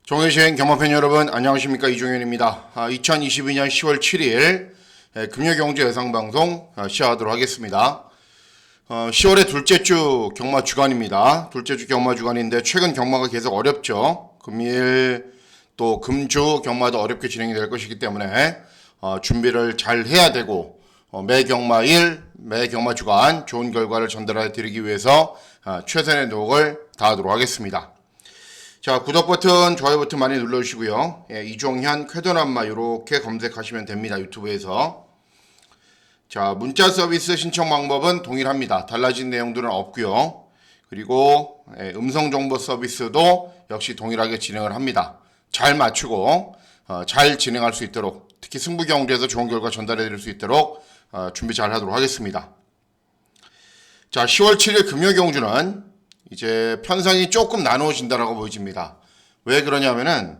종해시행 경마팬 여러분 안녕하십니까, 이종현입니다. 2022년 10월 7일 금요경제 예상방송 시작하도록 하겠습니다. 10월의 둘째 주 경마 주간입니다. 둘째 주 경마 주간인데 최근 경마가 계속 어렵죠. 금일 또 금주 경마도 어렵게 진행이 될 것이기 때문에 준비를 잘 해야 되고 매 경마일, 매 경마 주간 좋은 결과를 전달해 드리기 위해서 최선의 노력을 다하도록 하겠습니다. 자, 구독 버튼, 좋아요 버튼 많이 눌러주시고요. 이종현 쾌변한마 이렇게 검색하시면 됩니다. 유튜브에서. 자, 문자 서비스 신청 방법은 동일합니다. 달라진 내용들은 없고요. 그리고 음성 정보 서비스도 역시 동일하게 진행을 합니다. 잘 맞추고 잘 진행할 수 있도록, 특히 승부 경주에서 좋은 결과 전달해 드릴 수 있도록 준비 잘 하도록 하겠습니다. 자, 10월 7일 금요 경주는 이제 편성이 조금 나누어진다라고 보여집니다. 왜 그러냐면은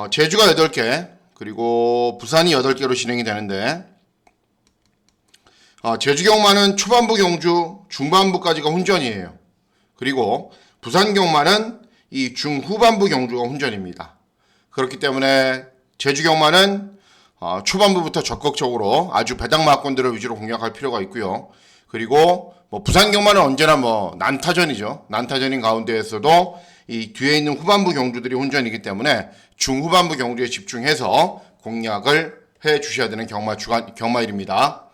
제주가 8개 그리고 부산이 8개로 진행이 되는데 제주 경마는 초반부 경주, 중반부까지가 혼전이에요. 그리고 부산 경마는 이 중후반부 경주가 혼전입니다. 그렇기 때문에 제주 경마는 초반부부터 적극적으로 아주 배당 마건들을 위주로 공략할 필요가 있고요. 그리고 부산 경마는 언제나 난타전이죠. 난타전인 가운데에서도 이 뒤에 있는 후반부 경주들이 혼전이기 때문에 중후반부 경주에 집중해서 공략을 해 주셔야 되는 경마일입니다.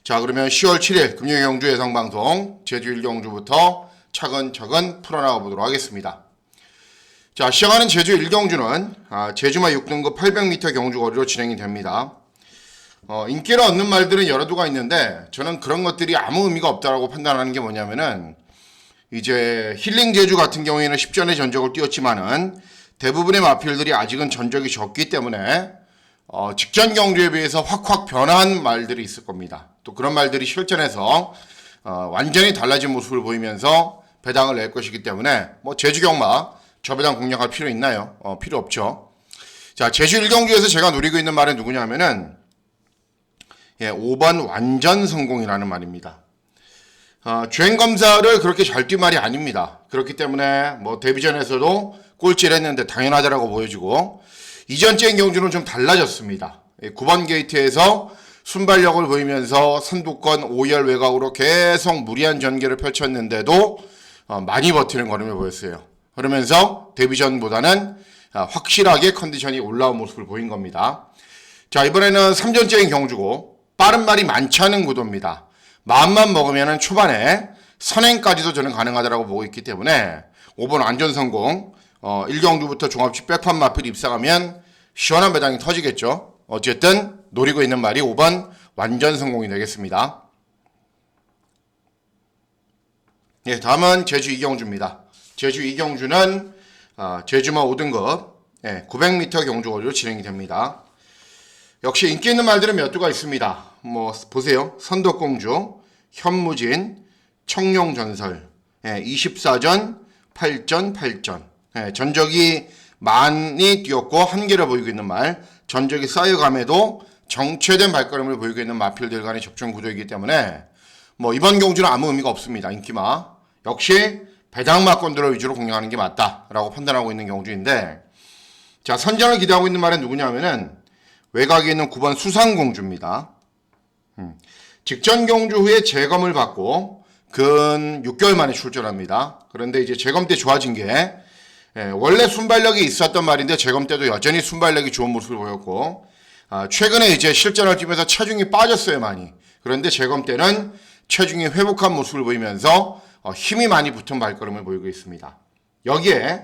자, 그러면 10월 7일 금요 경주 예상 방송 제주 1경주부터 차근차근 풀어나가 보도록 하겠습니다. 자, 시작하는 제주 1경주는 제주마 6등급 800m 경주 거리로 진행이 됩니다. 인기를 얻는 말들은 여러 두가 있는데 저는 그런 것들이 아무 의미가 없다라고 판단하는 게 뭐냐면은, 이제 힐링 제주 같은 경우에는 10전의 전적을 뛰었지만은 대부분의 마필들이 아직은 전적이 적기 때문에 직전 경주에 비해서 확확 변한 말들이 있을 겁니다. 또 그런 말들이 실전에서 완전히 달라진 모습을 보이면서 배당을 낼 것이기 때문에 제주 경마 저배당 공략할 필요 있나요? 필요 없죠. 자, 제주 1경주에서 제가 노리고 있는 말은 누구냐면은 5번 완전 성공이라는 말입니다. 주행 검사를 그렇게 잘 뛴 말이 아닙니다. 그렇기 때문에 데뷔전에서도 꼴찌를 했는데 당연하다라고 보여지고, 이전째 경주는 좀 달라졌습니다. 9번 게이트에서 순발력을 보이면서 선두권 5열 외곽으로 계속 무리한 전개를 펼쳤는데도 많이 버티는 걸음을 보였어요. 그러면서 데뷔전보다는 확실하게 컨디션이 올라온 모습을 보인 겁니다. 자, 이번에는 3전째인 경주고 빠른 말이 많지 않은 구도입니다. 마음만 먹으면 초반에 선행까지도 저는 가능하다고 보고 있기 때문에 5번 완전 성공, 1경주부터 종합식 백판 마필이 입상하면 시원한 배당이 터지겠죠. 어쨌든 노리고 있는 말이 5번 완전 성공이 되겠습니다. 예, 다음은 제주 2경주입니다. 제주 2경주는 제주마 5등급 900m 경주 거리로 진행이 됩니다. 역시 인기 있는 말들은 몇 두가 있습니다. 보세요. 선덕공주, 현무진, 청룡전설, 24전, 8전, 8전. 전적이 많이 뛰었고 한계를 보이고 있는 말, 전적이 쌓여감에도 정체된 발걸음을 보이고 있는 마필들 간의 접전 구도이기 때문에 이번 경주는 아무 의미가 없습니다. 인기마. 역시 배당 마건들을 위주로 공략하는 게 맞다라고 판단하고 있는 경주인데, 자, 선전을 기대하고 있는 말은 누구냐면은 외곽에 있는 9번 수상공주입니다. 직전 경주 후에 재검을 받고 근 6개월 만에 출전합니다. 그런데 이제 재검 때 좋아진 게 원래 순발력이 있었던 말인데 재검 때도 여전히 순발력이 좋은 모습을 보였고, 최근에 이제 실전을 뛰면서 체중이 빠졌어요, 많이. 그런데 재검 때는 체중이 회복한 모습을 보이면서 힘이 많이 붙은 발걸음을 보이고 있습니다. 여기에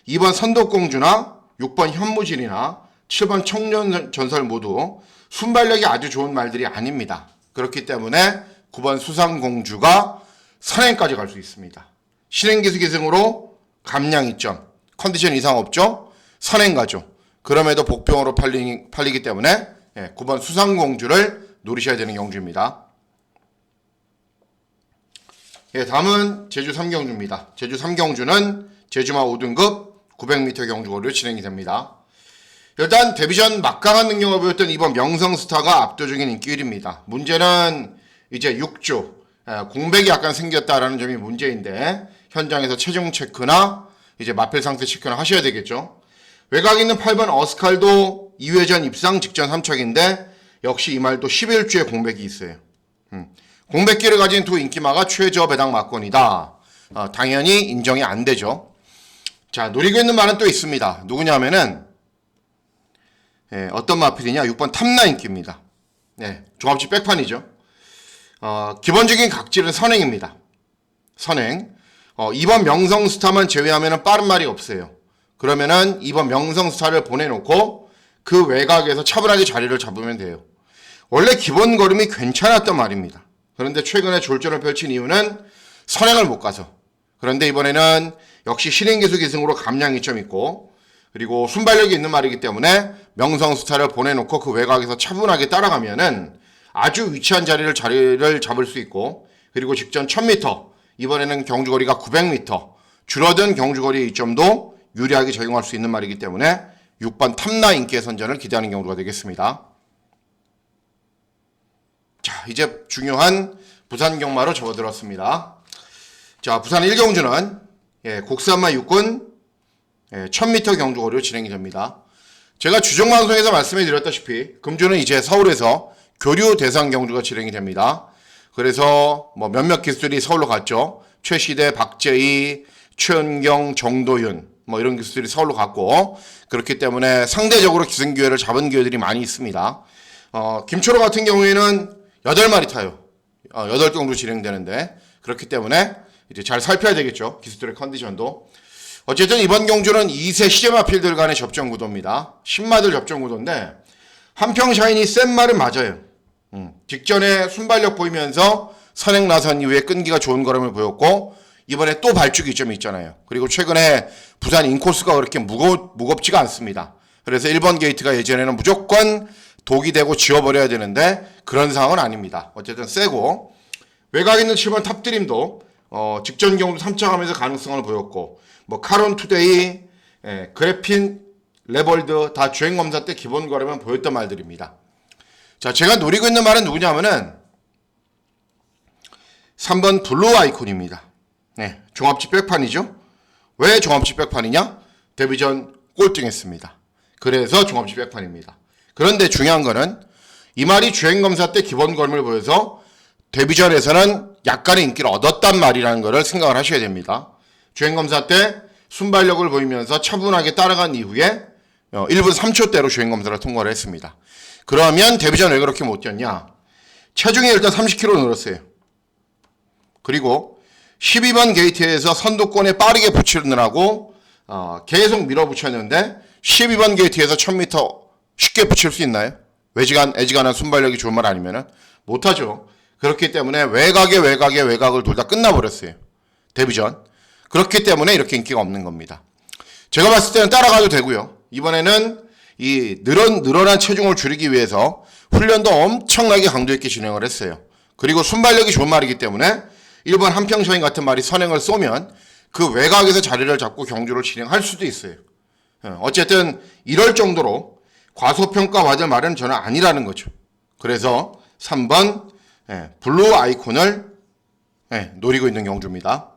2번 선덕공주나 6번 현무진이나 7번 청년전설 모두 순발력이 아주 좋은 말들이 아닙니다. 그렇기 때문에 9번 수상공주가 선행까지 갈 수 있습니다. 신행기수 기승으로 감량 2점, 컨디션 이상 없죠? 선행 가죠. 그럼에도 복병으로 팔리기 때문에 9번 수상공주를 노리셔야 되는 경주입니다. 다음은 제주 3경주입니다. 제주 3경주는 제주마 5등급 900m 경주거리로 진행이 됩니다. 일단 데뷔전 막강한 능력을 보였던 이번 명성스타가 압도적인 인기 1위입니다. 문제는 이제 6주 공백이 약간 생겼다라는 점이 문제인데, 현장에서 체중 체크나 이제 마필 상태 체크는 하셔야 되겠죠. 외곽에 있는 8번 어스칼도 2회전 입상 직전 3척인데 역시 이 말도 11주의 공백이 있어요. 공백기를 가진 두 인기마가 최저 배당 막권이다. 당연히 인정이 안 되죠. 자, 노리고 있는 말은 또 있습니다. 누구냐면은 어떤 마필이냐? 6번 탐나 인기입니다. 종합지 백판이죠. 기본적인 각질은 선행입니다. 선행. 2번 명성스타만 제외하면 빠른 말이 없어요. 그러면은 2번 명성스타를 보내놓고 그 외곽에서 차분하게 자리를 잡으면 돼요. 원래 기본 걸음이 괜찮았단 말입니다. 그런데 최근에 졸전을 펼친 이유는 선행을 못 가서. 그런데 이번에는 역시 신인기수 기승으로 감량이 좀 있고 그리고 순발력이 있는 말이기 때문에 명성스타를 보내놓고 그 외곽에서 차분하게 따라가면은 아주 위치한 자리를 잡을 수 있고 그리고 직전 1000m 이번에는 경주거리가 900m 줄어든 경주거리의 이점도 유리하게 적용할 수 있는 말이기 때문에 6번 탐나 인기의 선전을 기대하는 경우가 되겠습니다. 자, 이제 중요한 부산 경마로 접어들었습니다. 자, 부산 1경주는 국산마 6군 1000m 경주거리로 진행이 됩니다. 제가 주정방송에서 말씀해 드렸다시피 금주는 이제 서울에서 교류 대상 경주가 진행이 됩니다. 그래서 뭐 몇몇 기수들이 서울로 갔죠. 최시대, 박재희, 최은경, 정도윤 뭐 이런 기수들이 서울로 갔고 그렇기 때문에 상대적으로 기승기회를 잡은 기회들이 많이 있습니다. 김초로 같은 경우에는 8마리 타요. 8경주 진행되는데 그렇기 때문에 이제 잘 살펴야 되겠죠. 기수들의 컨디션도. 어쨌든 이번 경주는 2세 시제마필들 간의 접전 구도입니다. 10마들 접전 구도인데 한평샤인이 센 말은 맞아요. 직전에 순발력 보이면서 선행 나선 이후에 끈기가 좋은 걸음을 보였고 이번에 또 발주기 좀 있잖아요. 그리고 최근에 부산 인코스가 그렇게 무겁지가 않습니다. 그래서 1번 게이트가 예전에는 무조건 독이 되고 지워버려야 되는데 그런 상황은 아닙니다. 어쨌든 세고 외곽에 있는 7번 탑드림도 직전 경주 3차하면서 가능성을 보였고 뭐 카론 투데이, 그래핀, 레벌드 다 주행검사 때 기본 거라면 보였던 말들입니다. 자, 제가 노리고 있는 말은 누구냐면은 3번 블루 아이콘입니다. 종합지 백판이죠. 왜 종합지 백판이냐? 데뷔전 꼴등했습니다. 그래서 종합지 백판입니다. 그런데 중요한 거는 이 말이 주행검사 때 기본 걸음을 보여서 데뷔전에서는 약간의 인기를 얻었단 말이라는 것을 생각을 하셔야 됩니다. 주행검사 때 순발력을 보이면서 차분하게 따라간 이후에 1분 3초대로 주행검사를 통과를 했습니다. 그러면 데뷔전 왜 그렇게 못 뛰었냐? 체중이 일단 30kg 늘었어요. 그리고 12번 게이트에서 선두권에 빠르게 붙이느라고 계속 밀어붙였는데 12번 게이트에서 1000m 쉽게 붙일 수 있나요? 애지간한 순발력이 좋은 말 아니면은 못하죠. 그렇기 때문에 외곽을 둘 다 끝나버렸어요. 데뷔전. 그렇기 때문에 이렇게 인기가 없는 겁니다. 제가 봤을 때는 따라가도 되고요. 이번에는 이 늘어난 체중을 줄이기 위해서 훈련도 엄청나게 강도 있게 진행을 했어요. 그리고 순발력이 좋은 말이기 때문에 1번 한평샤인 같은 말이 선행을 쏘면 그 외곽에서 자리를 잡고 경주를 진행할 수도 있어요. 어쨌든 이럴 정도로 과소평가받을 말은 저는 아니라는 거죠. 그래서 3번 블루 아이콘을 노리고 있는 경주입니다.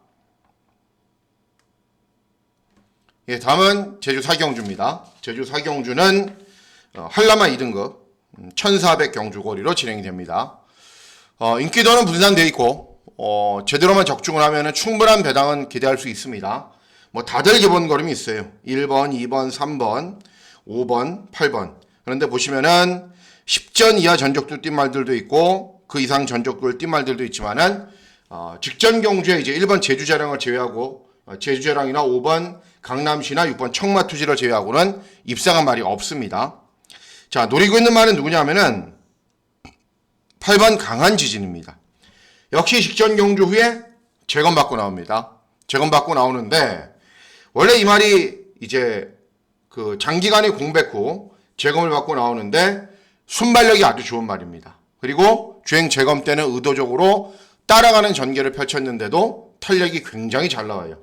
다음은 제주 4경주입니다. 제주 4경주는 한라마 2등급 1400 경주거리로 진행이 됩니다. 인기도는 분산되어 있고 제대로만 적중을 하면 충분한 배당은 기대할 수 있습니다. 뭐 다들 기본 걸음이 있어요. 1번, 2번, 3번, 5번, 8번. 그런데 보시면은 10전 이하 전적도 뛴 말들도 있고 그 이상 전적도를 뛴 말들도 있지만은 직전 경주에 이제 1번 제주자랑을 제외하고 제주자랑이나 5번 강남시나 6번 청마투지를 제외하고는 입상한 말이 없습니다. 자, 노리고 있는 말은 누구냐면은 8번 강한지진입니다. 역시 직전 경주 후에 재검받고 나옵니다. 재검받고 나오는데 원래 이 말이 이제 그 장기간의 공백 후 재검을 받고 나오는데 순발력이 아주 좋은 말입니다. 그리고 주행 재검 때는 의도적으로 따라가는 전개를 펼쳤는데도 탄력이 굉장히 잘 나와요.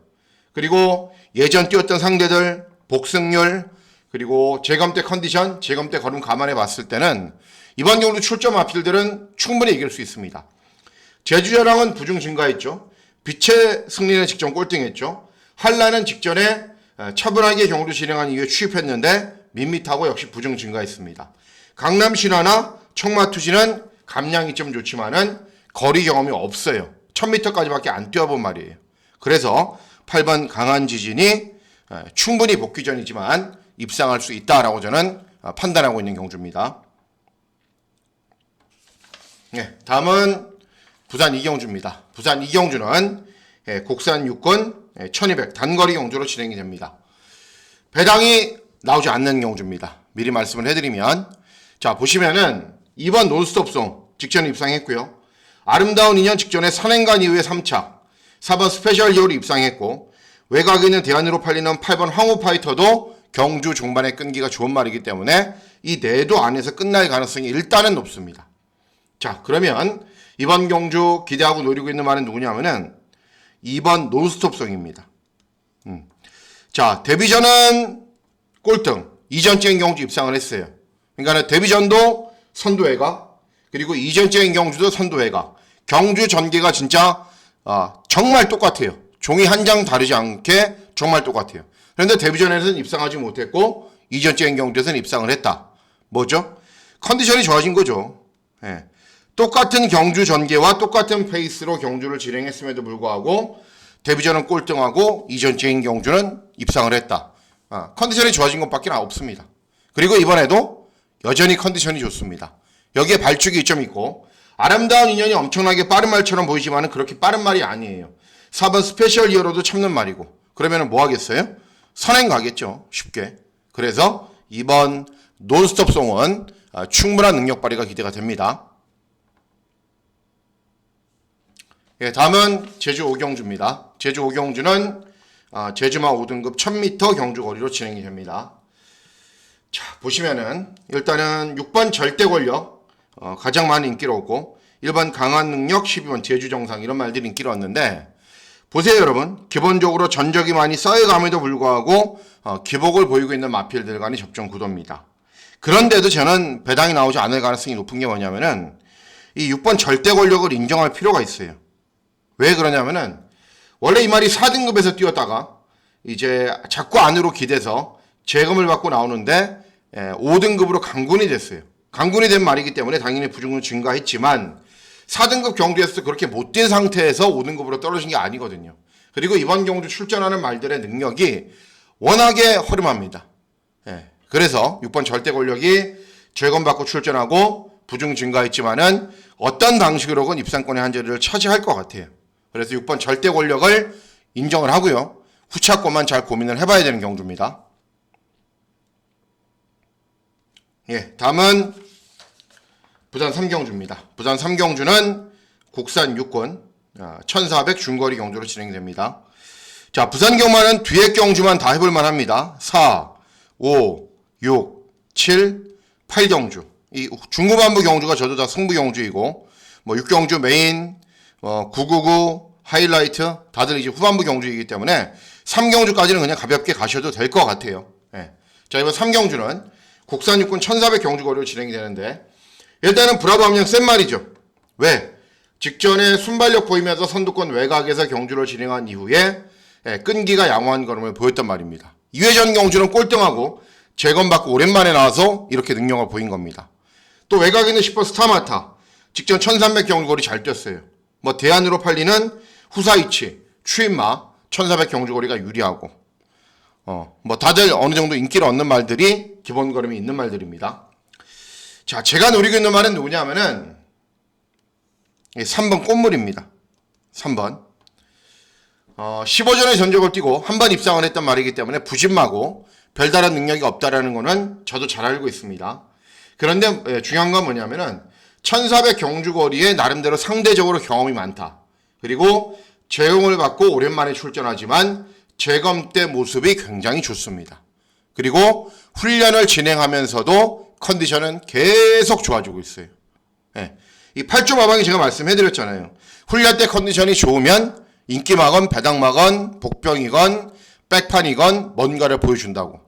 그리고 예전 뛰었던 상대들 복승률 그리고 재검 때 컨디션, 재검 때 걸음 감안해 봤을 때는 이번 경주 출전 마필들은 충분히 이길 수 있습니다. 제주자랑은 부중 증가했죠. 빛의 승리는 직전 꼴등했죠. 한라는 직전에 차분하게 경주 진행한 이후에 취입했는데 밋밋하고 역시 부정 증가했습니다. 강남 신화나 청마투지는 감량이 좀 좋지만은 거리 경험이 없어요. 1000m까지밖에 안 뛰어본 말이에요. 그래서 8번 강한 지진이 충분히 복귀전이지만 입상할 수 있다라고 저는 판단하고 있는 경주입니다. 네, 다음은 부산 이경주입니다. 부산 이경주는 국산 육군 1200 단거리 경주로 진행이 됩니다. 배당이 나오지 않는 경주입니다. 미리 말씀을 해드리면, 자 보시면은 2번 논스톱송 직전에 입상했고요. 아름다운 인연 직전에 선행간 이후에 3차 4번 스페셜 히어로 입상했고, 외곽에 있는 대안으로 팔리는 8번 황후파이터도 경주 종반에 끈기가 좋은 말이기 때문에 이 내도 안에서 끝날 가능성이 일단은 높습니다. 자 그러면 이번 경주 기대하고 노리고 있는 말은 누구냐면은 2번 논스톱송입니다. 자 데뷔전은 꼴등 2전째인 경주 입상을 했어요. 그러니까 데뷔전도 선두외곽, 그리고 2전째인 경주도 선두외곽. 경주 전개가 진짜 정말 똑같아요. 종이 한 장 다르지 않게 정말 똑같아요. 그런데 데뷔전에서는 입상하지 못했고 2전째인 경주에서는 입상을 했다. 뭐죠? 컨디션이 좋아진 거죠. 예. 똑같은 경주 전개와 똑같은 페이스로 경주를 진행했음에도 불구하고 데뷔전은 꼴등하고 2전째인 경주는 입상을 했다. 컨디션이 좋아진 것밖에 없습니다. 그리고 이번에도 여전히 컨디션이 좋습니다. 여기에 발축이 좀 있고, 아름다운 인연이 엄청나게 빠른 말처럼 보이지만 그렇게 빠른 말이 아니에요. 4번 스페셜 히어로도 참는 말이고, 그러면 뭐 하겠어요? 선행 가겠죠. 쉽게. 그래서 2번 논스톱송은 충분한 능력 발휘가 기대가 됩니다. 예, 다음은 제주 오경주입니다. 제주 오경주는 제주마 5등급 1000m 경주 거리로 진행이 됩니다. 자, 보시면은 일단은 6번 절대 권력 가장 많은 인기를 얻고, 1번 강한 능력, 12번 제주 정상 이런 말들이 인기를 얻는데, 보세요 여러분. 기본적으로 전적이 많이 쌓여감에도 불구하고 기복을 보이고 있는 마필들 간의 접전 구도입니다. 그런데도 저는 배당이 나오지 않을 가능성이 높은 게 뭐냐면은 이 6번 절대 권력을 인정할 필요가 있어요. 왜 그러냐면은 원래 이 말이 4등급에서 뛰었다가 이제 자꾸 안으로 기대서 재검을 받고 나오는데 5등급으로 강군이 됐어요. 강군이 된 말이기 때문에 당연히 부중은 증가했지만 4등급 경주에서 그렇게 못된 상태에서 5등급으로 떨어진 게 아니거든요. 그리고 이번 경주 출전하는 말들의 능력이 워낙에 허름합니다. 그래서 6번 절대 권력이 재검받고 출전하고 부중 증가했지만은 어떤 방식으로건 입상권의 한 자리를 차지할 것 같아요. 그래서 6번 절대 권력을 인정을 하고요. 후차권만 잘 고민을 해봐야 되는 경주입니다. 예, 다음은 부산 3경주입니다. 부산 3경주는 국산 육군 1400 중거리 경주로 진행됩니다. 자, 부산 경마는 뒤에 경주만 다 해볼만 합니다. 4, 5, 6, 7, 8경주. 이 중후반부 경주가 저도 다 승부 경주이고, 뭐 6경주 메인, 999, 하이라이트, 다들 이제 후반부 경주이기 때문에 3경주까지는 그냥 가볍게 가셔도 될 것 같아요. 예. 자, 이번 3경주는 국산 육군 1400 경주 거리로 진행이 되는데, 일단은 브라보 함량 센 말이죠. 왜? 직전에 순발력 보이면서 선두권 외곽에서 경주를 진행한 이후에 끈기가 양호한 걸음을 보였단 말입니다. 2회전 경주는 꼴등하고 재검받고 오랜만에 나와서 이렇게 능력을 보인 겁니다. 또 외곽에 있는 10번 스타마타 직전 1300 경주 거리 잘 뛰었어요. 뭐 대안으로 팔리는 후사이치, 추인마 1400 경주 거리가 유리하고, 뭐 다들 어느 정도 인기를 얻는 말들이 기본 걸음이 있는 말들입니다. 자, 제가 노리고 있는 말은 누구냐 하면은 3번 꽃물입니다. 3번. 15전의 전적을 뛰고 한 번 입상을 했단 말이기 때문에 부진마고 별다른 능력이 없다라는 거는 저도 잘 알고 있습니다. 그런데 중요한 건 뭐냐면은 1400 경주 거리에 나름대로 상대적으로 경험이 많다. 그리고 재검을 받고 오랜만에 출전하지만 재검 때 모습이 굉장히 좋습니다. 그리고 훈련을 진행하면서도 컨디션은 계속 좋아지고 있어요. 예. 이 8조 마방이 제가 말씀해드렸잖아요. 훈련 때 컨디션이 좋으면 인기마건 배당마건 복병이건 백판이건 뭔가를 보여준다고.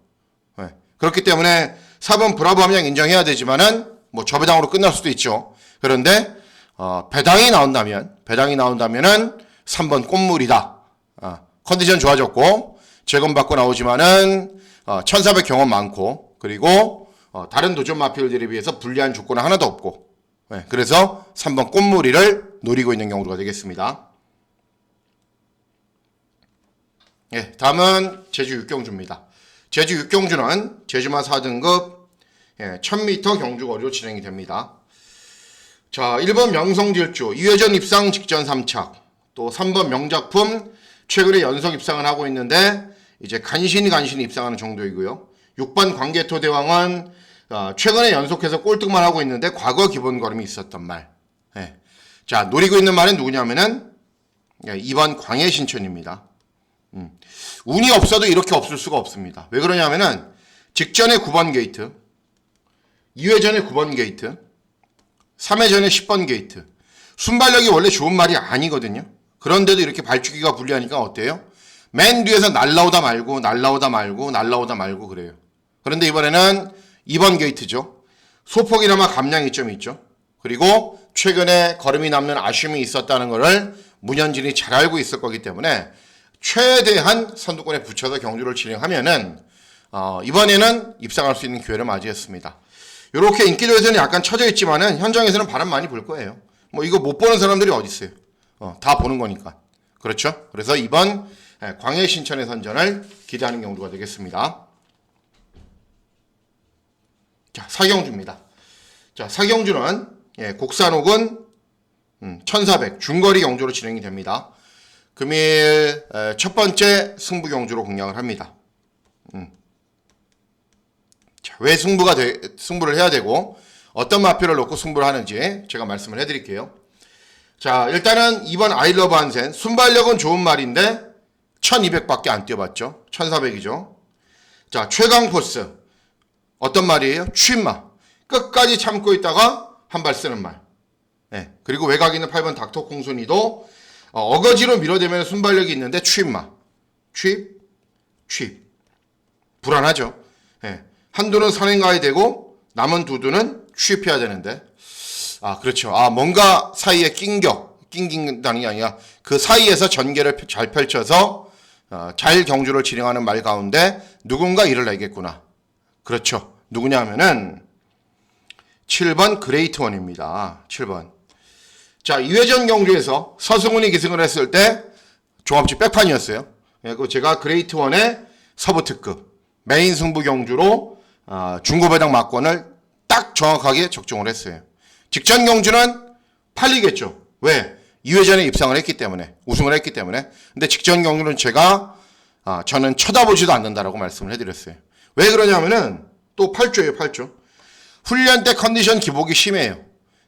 예. 그렇기 때문에 4번 브라보 함량 인정해야 되지만은 뭐 저배당으로 끝날 수도 있죠. 그런데 배당이 나온다면은 3번 꽃물이다. 컨디션 좋아졌고 재검받고 나오지만은 1400 경험 많고, 그리고 다른 도전 마필들에 비해서 불리한 조건은 하나도 없고, 네, 그래서 3번 꽃무리를 노리고 있는 경우가 되겠습니다. 네, 다음은 제주 육경주입니다. 제주 육경주는 제주마 4등급 1000m 경주거리로 진행이 됩니다. 자, 1번 명성질주 2회전 입상 직전 3착, 또 3번 명작품 최근에 연속 입상을 하고 있는데 이제 간신히 입상하는 정도이고요. 6번 광개토대왕은 최근에 연속해서 꼴등만 하고 있는데 과거 기본 걸음이 있었던 말. 네. 자, 노리고 있는 말은 누구냐면은 2번 광해신천입니다. 운이 없어도 이렇게 없을 수가 없습니다. 왜 그러냐면은 직전에 9번 게이트, 2회전에 9번 게이트, 3회전에 10번 게이트. 순발력이 원래 좋은 말이 아니거든요. 그런데도 이렇게 발주기가 불리하니까 어때요? 맨 뒤에서 날라오다 말고 그래요. 그런데 이번에는 2번 게이트죠. 소폭이나마 감량 이점이 있죠. 그리고 최근에 걸음이 남는 아쉬움이 있었다는 것을 문현진이 잘 알고 있을 거기 때문에 최대한 선두권에 붙여서 경주를 진행하면은 이번에는 입상할 수 있는 기회를 맞이했습니다. 이렇게 인기도에서는 약간 처져 있지만은 현장에서는 바람 많이 불 거예요. 뭐 이거 못 보는 사람들이 어디 있어요? 다 보는 거니까. 그렇죠? 그래서 이번 광해신천의 선전을 기대하는 경우가 되겠습니다. 자, 사경주입니다. 자, 사경주는 곡산옥은 1400 중거리 경주로 진행이 됩니다. 금일 첫 번째 승부 경주로 공략을 합니다. 자, 왜 승부를 해야 되고 어떤 마표를 놓고 승부를 하는지 제가 말씀을 해드릴게요. 자, 일단은 2번 아이러브 한센 순발력은 좋은 말인데 1200밖에 안 뛰어봤죠. 1400이죠. 자, 최강 포스 어떤 말이에요? 취마 끝까지 참고 있다가 한 발 쓰는 말. 네. 그리고 외곽에 있는 8번 닥터 콩순이도 어거지로 밀어대면 순발력이 있는데 취마 취 불안하죠. 네. 한두는 선행 가야 되고 남은 두 두는 취입해야 되는데 그렇죠. 뭔가 사이에 낑긴다는 게 아니라 그 사이에서 전개를 잘 펼쳐서 잘 경주를 진행하는 말 가운데 누군가 일을 내겠구나. 그렇죠. 누구냐 하면은 7번 그레이트원입니다. 7번. 자, 2회전 경주에서 서승훈이 기승을 했을 때 종합지 백판이었어요. 그리고 제가 그레이트원의 서부 특급 메인 승부 경주로 중고배당 막권을 딱 정확하게 적중을 했어요. 직전 경주는 팔리겠죠. 왜? 2회전에 입상을 했기 때문에, 우승을 했기 때문에. 근데 직전 경주는 저는 쳐다보지도 않는다라고 말씀을 해드렸어요. 왜 그러냐면은 또 8조예요, 8조. 훈련 때 컨디션 기복이 심해요.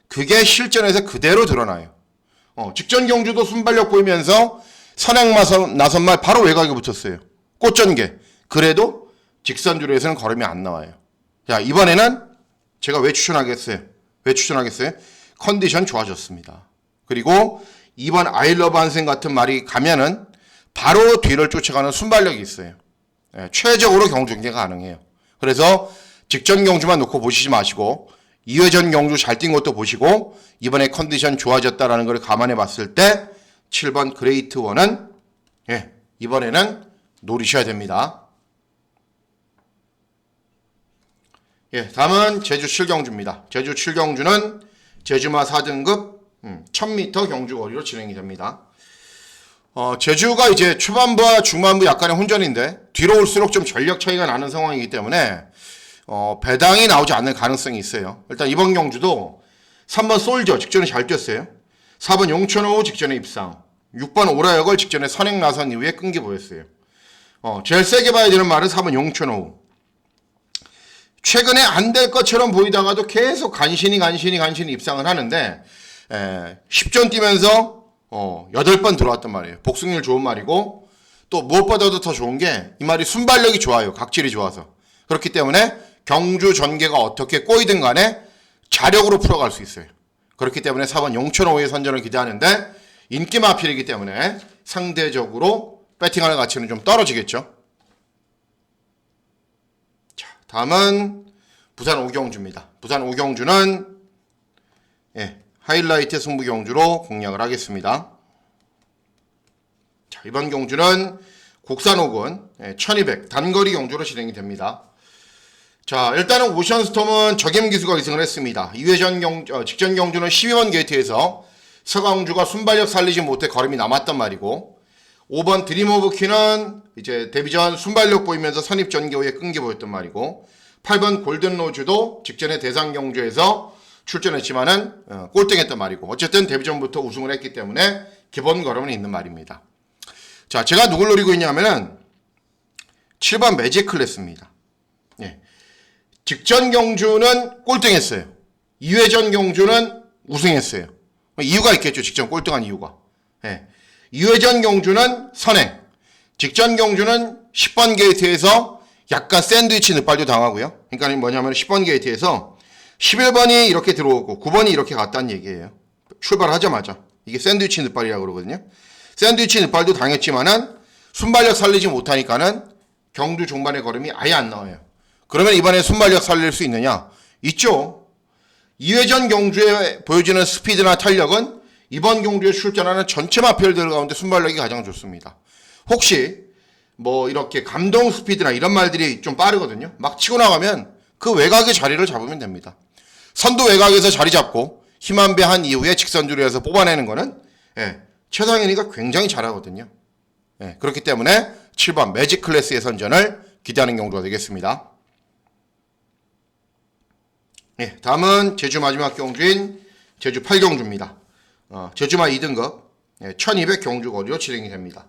그게 실전에서 그대로 드러나요. 직전 경주도 순발력 보이면서 선행 나선말 바로 외곽에 붙었어요. 꽃전개. 그래도 직선주로에서는 걸음이 안 나와요. 자, 이번에는 제가 왜 추천하겠어요? 컨디션 좋아졌습니다. 그리고 이번 아이러브 한센 같은 말이 가면은 바로 뒤를 쫓아가는 순발력이 있어요. 최적으로 경중계 가능해요. 그래서 직전 경주만 놓고 보시지 마시고 2회전 경주 잘 뛴 것도 보시고 이번에 컨디션 좋아졌다라는 걸 감안해 봤을 때 7번 그레이트 원은 이번에는 노리셔야 됩니다. 다음은 제주 7경주입니다. 제주 7경주는 제주마 4등급 1000m 경주거리로 진행이 됩니다. 제주가 이제 초반부와 중반부 약간의 혼전인데 뒤로 올수록 좀 전력 차이가 나는 상황이기 때문에 배당이 나오지 않는 가능성이 있어요. 일단 이번 경주도 3번 솔저 직전에 잘 뛰었어요. 4번 용천호 직전에 입상, 6번 오라역을 직전에 선행 나선 이후에 끈기 보였어요. 제일 세게 봐야 되는 말은 4번 용천호. 최근에 안 될 것처럼 보이다가도 계속 간신히 입상을 하는데 10전 뛰면서 8번 들어왔단 말이에요. 복승률 좋은 말이고 또 무엇보다도 더 좋은 게 이 말이 순발력이 좋아요. 각질이 좋아서. 그렇기 때문에 경주 전개가 어떻게 꼬이든 간에 자력으로 풀어갈 수 있어요. 그렇기 때문에 4번 용천호의 선전을 기대하는데 인기 마필이기 때문에 상대적으로 배팅하는 가치는 좀 떨어지겠죠. 자, 다음은 부산 오경주입니다. 부산 오경주는 하이라이트 승부 경주로 공략을 하겠습니다. 자, 이번 경주는 국산 혹은 1200 단거리 경주로 진행이 됩니다. 자, 일단은 오션스톰은 적임 기수가 우승을 했습니다. 2회전 직전 경주는 12번 게이트에서 서강주가 순발력 살리지 못해 걸음이 남았단 말이고, 5번 드림 오브 퀸은 이제 데뷔전 순발력 보이면서 선입 전개후에 끈기 보였단 말이고, 8번 골든 로즈도 직전에 대상 경주에서 출전했지만은 꼴등했단 말이고, 어쨌든 데뷔전부터 우승을 했기 때문에 기본 걸음은 있는 말입니다. 자, 제가 누굴 노리고 있냐면은 7번 매직 클래스입니다. 예. 직전 경주는 꼴등했어요. 2회전 경주는 우승했어요. 이유가 있겠죠. 직전 꼴등한 이유가. 예. 2회전 경주는 선행, 직전 경주는 10번 게이트에서 약간 샌드위치 늑발도 당하고요. 그러니까 뭐냐면 10번 게이트에서 11번이 이렇게 들어오고 9번이 이렇게 갔다는 얘기예요. 출발하자마자. 이게 샌드위치 늑발이라고 그러거든요. 샌드위치 늑발도 당했지만은 순발력 살리지 못하니까는 경주 종반의 걸음이 아예 안 나와요. 그러면 이번에 순발력 살릴 수 있느냐? 있죠. 2회전 경주에 보여지는 스피드나 탄력은 이번 경주에 출전하는 전체 마필들 가운데 순발력이 가장 좋습니다. 혹시 뭐 이렇게 감동 스피드나 이런 말들이 좀 빠르거든요. 막 치고 나가면 그 외곽의 자리를 잡으면 됩니다. 선두 외곽에서 자리 잡고 힘 한 배 한 이후에 직선주로해서 뽑아내는 거는 최상현이가 굉장히 잘하거든요. 그렇기 때문에 7번 매직 클래스의 선전을 기대하는 경주가 되겠습니다. 다음은 제주 마지막 경주인 제주 8경주입니다. 제주마 2등급 1200 경주거리로 진행이 됩니다.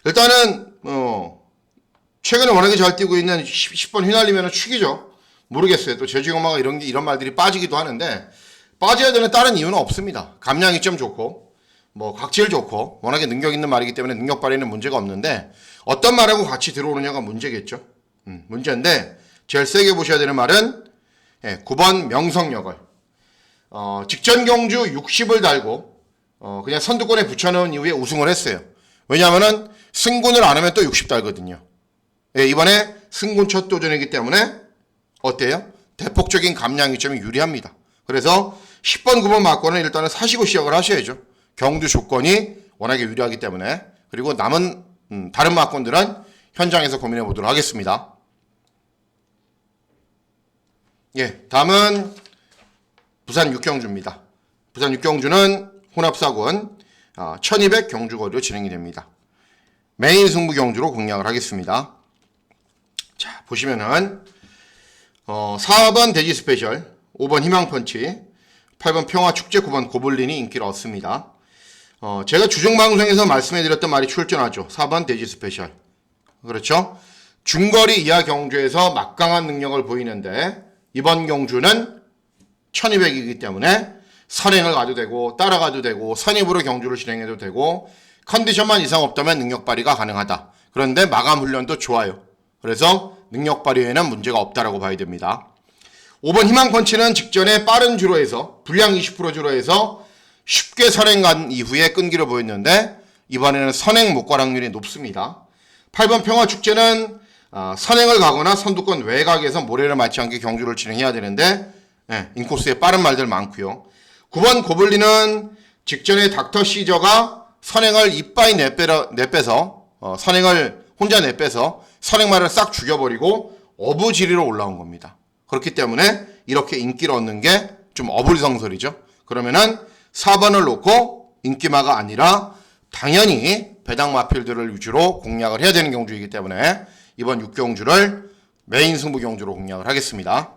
일단은 최근에 워낙에 잘 뛰고 있는 10번 휘날리면 축이죠. 모르겠어요. 또 제주경마가 이런 말들이 빠지기도 하는데, 빠져야 되는 다른 이유는 없습니다. 감량이 좀 좋고 뭐 각질 좋고 워낙에 능력 있는 말이기 때문에 능력 발휘는 문제가 없는데, 어떤 말하고 같이 들어오느냐가 문제겠죠. 문제인데, 제일 세게 보셔야 되는 말은 9번 명성역을 직전 경주 60을 달고 그냥 선두권에 붙여놓은 이후에 우승을 했어요. 왜냐하면은 승군을 안 하면 또 60 달거든요. 이번에 승군 첫 도전이기 때문에 어때요? 대폭적인 감량 이점이 유리합니다. 그래서 10번 9번 막고는 일단은 사시고 시작을 하셔야죠. 경주 조건이 워낙에 유리하기 때문에. 그리고 남은 다른 막권들은 현장에서 고민해 보도록 하겠습니다. 다음은 부산 6경주입니다. 부산 6경주는 혼합사군 1200 경주거리로 진행이 됩니다. 메인 승부 경주로 공략을 하겠습니다. 자, 보시면은 4번 돼지 스페셜, 5번 희망펀치, 8번 평화축제, 9번 고블린이 인기를 얻습니다. 제가 주중방송에서 말씀해드렸던 말이 출전하죠. 4번 돼지 스페셜. 그렇죠? 중거리 이하 경주에서 막강한 능력을 보이는데, 이번 경주는 1200이기 때문에 선행을 가도 되고 따라가도 되고 선입으로 경주를 진행해도 되고 컨디션만 이상 없다면 능력 발휘가 가능하다. 그런데 마감 훈련도 좋아요. 그래서 능력 발휘에는 문제가 없다라고 봐야 됩니다. 5번 희망펀치는 직전에 빠른 주로에서 불량 20% 주로에서 쉽게 선행 간 이후에 끈기를 보였는데, 이번에는 선행 목과 확률이 높습니다. 8번 평화축제는 선행을 가거나 선두권 외곽에서 모래를 맞지 않게 경주를 진행해야 되는데 인코스에 빠른 말들 많고요. 9번 고블린은 직전에 닥터 시저가 선행을 이빠이 내빼서 선행을 혼자 내빼서 선행말을 싹 죽여버리고 어부지리로 올라온 겁니다. 그렇기 때문에 이렇게 인기를 얻는 게 좀 어불성설이죠. 그러면은 4번을 놓고 인기마가 아니라 당연히 배당 마필들을 위주로 공략을 해야 되는 경주이기 때문에 이번 6경주를 메인 승부 경주로 공략을 하겠습니다.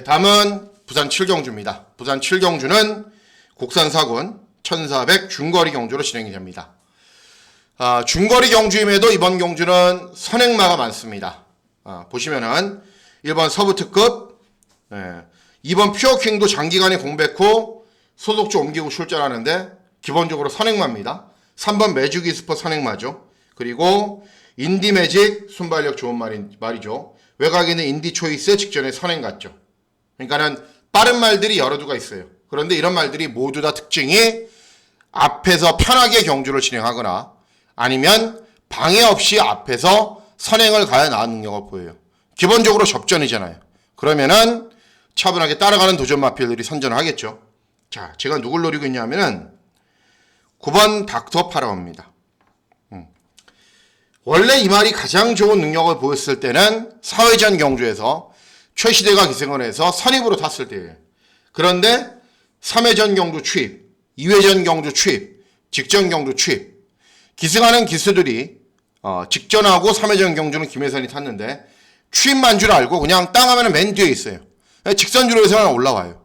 다음은 부산 7경주입니다. 부산 7경주는 국산 사군 1400 중거리 경주로 진행이 됩니다. 중거리 경주임에도 이번 경주는 선행마가 많습니다. 보시면은 1번 서부특급, 2번 퓨어킹도 장기간에 공백 후 소속주 옮기고 출전하는데 기본적으로 선행마입니다. 3번 매주기스퍼 선행마죠. 그리고 인디매직 순발력 좋은 말이죠. 외곽에 있는 인디초이스 직전에 선행 갔죠. 그러니까는 빠른 말들이 여러 두가 있어요. 그런데 이런 말들이 모두 다 특징이 앞에서 편하게 경주를 진행하거나 아니면 방해 없이 앞에서 선행을 가야 나은 능력을 보여요. 기본적으로 접전이잖아요. 그러면은 차분하게 따라가는 도전 마필들이 선전을 하겠죠. 자, 제가 누굴 노리고 있냐면은 9번 닥터 파라오입니다. 원래 이 말이 가장 좋은 능력을 보였을 때는 사회전 경주에서 최시대가 기승을 해서 선입으로 탔을 때예요. 그런데 3회전 경주 취입, 2회전 경주 취입, 직전 경주 취입, 기승하는 기수들이 직전하고 3회전 경주는 김혜선이 탔는데 취입만 줄 알고 그냥 땅 하면 맨 뒤에 있어요. 직선 주로에서는 올라와요.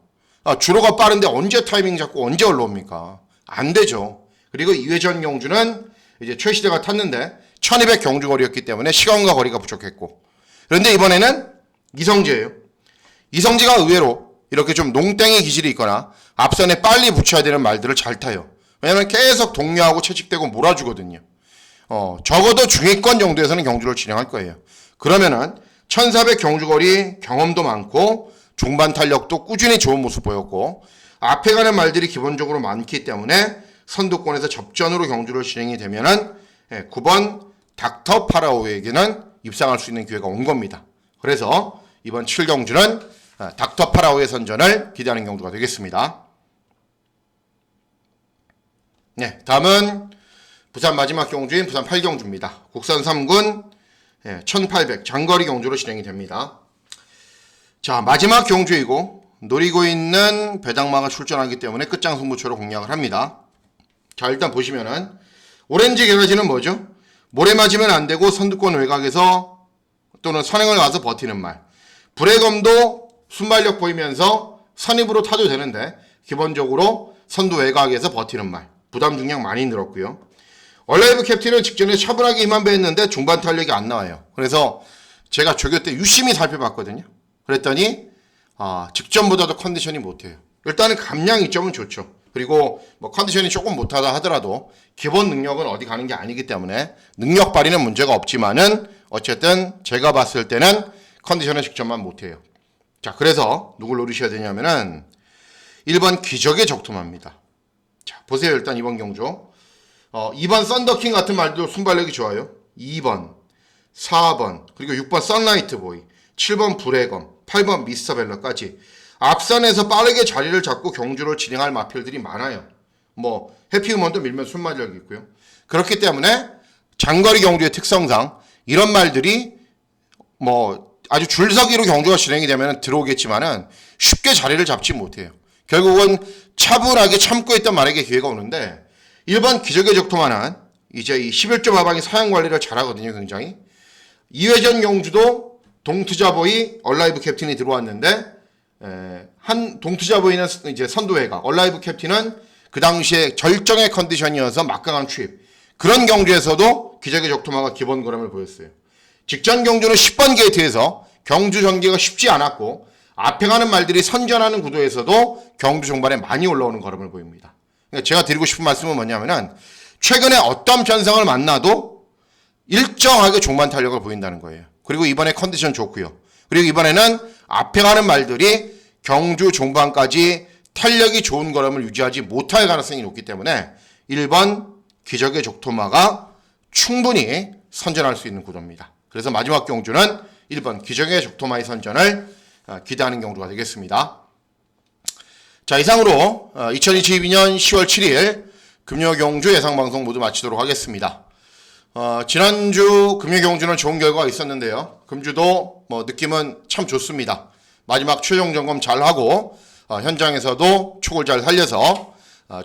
주로가 빠른데 언제 타이밍 잡고 언제 올라옵니까? 안 되죠. 그리고 2회전 경주는 이제 최시대가 탔는데 1200 경주 거리였기 때문에 시간과 거리가 부족했고, 그런데 이번에는 이성재예요. 이성재가 의외로 이렇게 좀 농땡이 기질이 있거나 앞선에 빨리 붙여야 되는 말들을 잘 타요. 왜냐면 계속 동료하고 채찍대고 몰아주거든요. 적어도 중위권 정도에서는 경주를 진행할 거예요. 그러면은 1400 경주거리 경험도 많고 중반 탄력도 꾸준히 좋은 모습 보였고, 앞에 가는 말들이 기본적으로 많기 때문에 선두권에서 접전으로 경주를 진행이 되면은 9번 닥터 파라오에게는 입상할 수 있는 기회가 온 겁니다. 그래서 이번 7경주는 닥터 파라오의 선전을 기대하는 경주가 되겠습니다. 네, 다음은 부산 마지막 경주인 부산 8경주입니다. 국산 3군 1800 장거리 경주로 진행이 됩니다. 자, 마지막 경주이고 노리고 있는 배당마가 출전하기 때문에 끝장 승부처로 공략을 합니다. 자, 일단 보시면은 오렌지 개가지는 뭐죠? 모래 맞으면 안 되고 선두권 외곽에서 또는 선행을 가서 버티는 말. 불의검도 순발력 보이면서 선입으로 타도 되는데 기본적으로 선두 외곽에서 버티는 말. 부담 중량 많이 늘었고요. 얼라이브 캡틴은 직전에 차분하게 힘만 배했는데 중반 탄력이 안 나와요. 그래서 제가 조교 때 유심히 살펴봤거든요. 그랬더니 직전보다도 컨디션이 못해요. 일단은 감량 이점은 좋죠. 그리고 뭐 컨디션이 조금 못하다 하더라도 기본 능력은 어디 가는 게 아니기 때문에 능력 발휘는 문제가 없지만은 어쨌든 제가 봤을 때는 컨디션은 직전만 못해요. 자, 그래서 누굴 노리셔야 되냐면은 1번 기적의 적토마입니다. 자, 보세요. 일단 이번 경주 2번 썬더킹 같은 말도 순발력이 좋아요. 2번, 4번, 그리고 6번 선라이트 보이, 7번 불의검, 8번 미스터 벨러까지 앞선에서 빠르게 자리를 잡고 경주를 진행할 마필들이 많아요. 뭐 해피우먼도 밀면 순발력이 있고요. 그렇기 때문에 장거리 경주의 특성상 이런 말들이 뭐 아주 줄서기로 경주가 진행이 되면 들어오겠지만은 쉽게 자리를 잡지 못해요. 결국은 차분하게 참고 있던 말에게 기회가 오는데 1번 기적의 적토마는 이제 이 11조 마방이 사양 관리를 잘하거든요. 굉장히. 2회전 경주도 동투자보이 얼라이브 캡틴이 들어왔는데 한 동투자보이는 이제 선두회가, 얼라이브 캡틴은 그 당시에 절정의 컨디션이어서 막강한 취입. 그런 경주에서도 기적의 적토마가 기본 걸음을 보였어요. 직전 경주는 10번 게이트에서 경주 전개가 쉽지 않았고 앞에 가는 말들이 선전하는 구도에서도 경주 종반에 많이 올라오는 걸음을 보입니다. 그러니까 제가 드리고 싶은 말씀은 뭐냐면은 최근에 어떤 편성을 만나도 일정하게 종반 탄력을 보인다는 거예요. 그리고 이번에 컨디션 좋고요. 그리고 이번에는 앞에 가는 말들이 경주 종반까지 탄력이 좋은 걸음을 유지하지 못할 가능성이 높기 때문에 1번 기적의 적토마가 충분히 선전할 수 있는 구도입니다. 그래서 마지막 경주는 1번 기적의 적토마의 선전을 기대하는 경주가 되겠습니다. 자, 이상으로 2022년 10월 7일 금요경주 예상방송 모두 마치도록 하겠습니다. 지난주 금요경주는 좋은 결과가 있었는데요. 금주도 뭐 느낌은 참 좋습니다. 마지막 최종 점검 잘하고 현장에서도 촉을 잘 살려서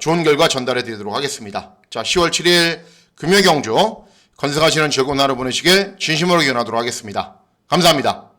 좋은 결과 전달해 드리도록 하겠습니다. 자, 10월 7일 금요경주 건승하시는 즐거운 하루 보내시길 진심으로 기원하도록 하겠습니다. 감사합니다.